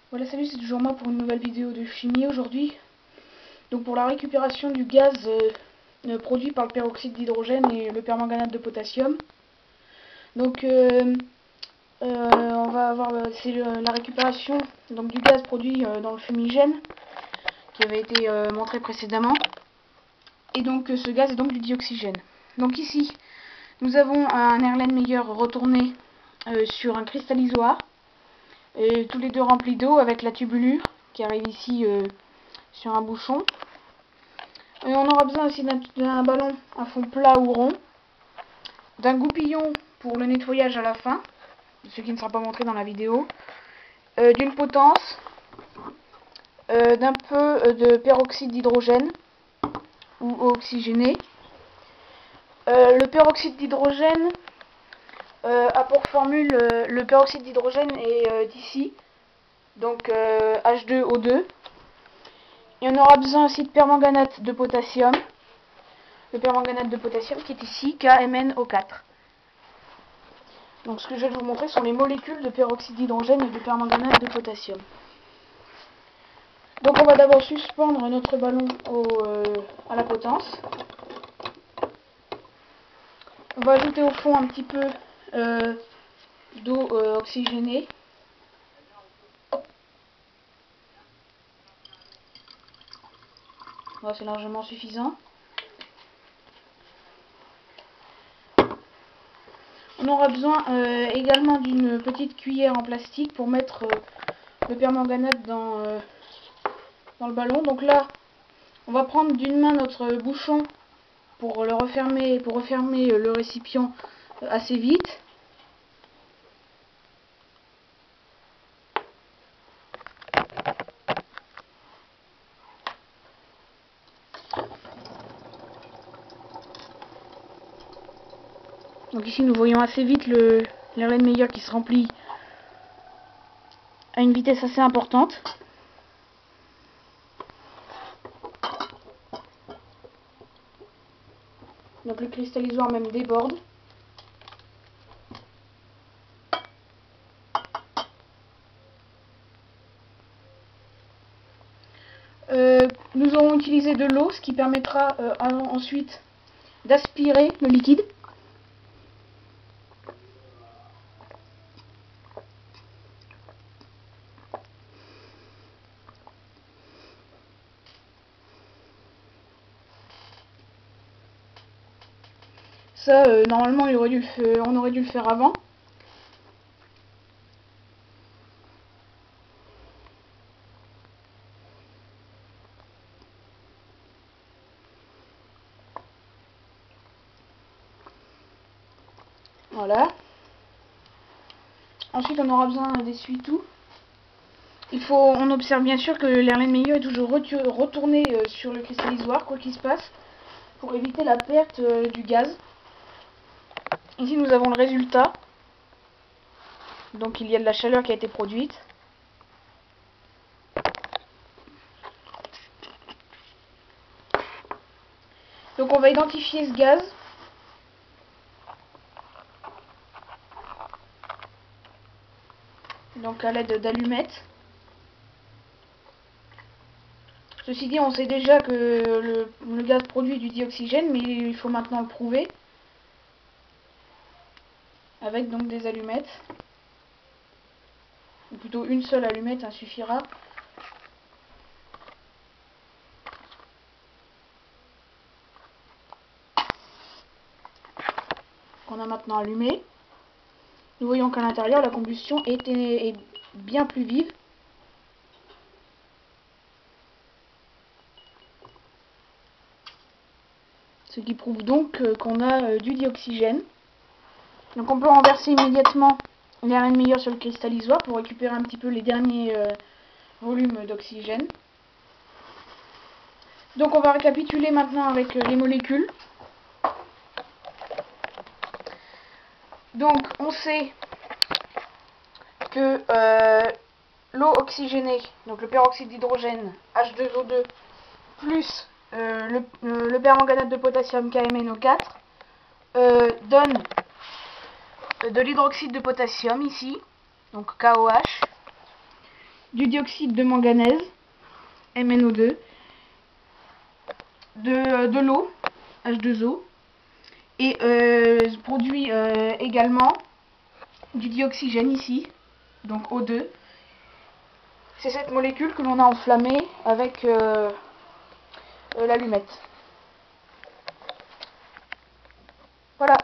Voilà, salut, c'est toujours moi pour une nouvelle vidéo de chimie aujourd'hui. Donc pour la récupération du gaz produit par le peroxyde d'hydrogène et le permanganate de potassium. Donc on va avoir la récupération donc, du gaz produit dans le fumigène qui avait été montré précédemment. Et donc ce gaz est donc du dioxygène. Donc ici, nous avons un Erlenmeyer retourné sur un cristallisoir. Et tous les deux remplis d'eau avec la tubulure qui arrive ici sur un bouchon. Et on aura besoin aussi d'un ballon à fond plat ou rond, d'un goupillon pour le nettoyage à la fin, ce qui ne sera pas montré dans la vidéo, d'une potence, d'un peu de peroxyde d'hydrogène ou eau oxygénée. Le peroxyde d'hydrogène a pour formule, le peroxyde d'hydrogène est ici, donc H2O2. Et on aura besoin aussi de permanganate de potassium. Le permanganate de potassium qui est ici, KMnO4. Donc ce que je vais vous montrer sont les molécules de peroxyde d'hydrogène et de permanganate de potassium. Donc on va d'abord suspendre notre ballon à la potence. On va ajouter au fond un petit peu d'eau oxygénée. Voilà, c'est largement suffisant. On aura besoin également d'une petite cuillère en plastique pour mettre le permanganate dans le ballon. Donc là, on va prendre d'une main notre bouchon pour le refermer, le récipient assez vite. Donc ici nous voyons assez vite l'Erlenmeyer qui se remplit à une vitesse assez importante. Donc le cristallisoir même déborde. Nous aurons utilisé de l'eau, ce qui permettra ensuite d'aspirer le liquide. Ça, normalement, on aurait dû le faire avant. Voilà. Ensuite, on aura besoin d'essuie-tout. On observe bien sûr que l'Erlenmeyer est toujours retourné sur le cristallisoir, quoi qu'il se passe, pour éviter la perte du gaz. Ici, nous avons le résultat. Donc, il y a de la chaleur qui a été produite. Donc, on va identifier ce gaz. Donc, à l'aide d'allumettes. Ceci dit, on sait déjà que le gaz produit du dioxygène, mais il faut maintenant le prouver. Avec donc des allumettes. Ou plutôt une seule allumette suffira. On a maintenant allumé. Nous voyons qu'à l'intérieur, la combustion est bien plus vive. Ce qui prouve donc qu'on a du dioxygène. Donc on peut renverser immédiatement l'Erlenmeyer sur le cristallisoir pour récupérer un petit peu les derniers volumes d'oxygène. Donc on va récapituler maintenant avec les molécules. Donc on sait que l'eau oxygénée, donc le peroxyde d'hydrogène H2O2 plus le permanganate de potassium KMnO4 donne de l'hydroxyde de potassium ici, donc KOH, du dioxyde de manganèse, MnO2, de l'eau, H2O, et produit également du dioxygène ici, donc O2. C'est cette molécule que l'on a enflammée avec l'allumette. Voilà.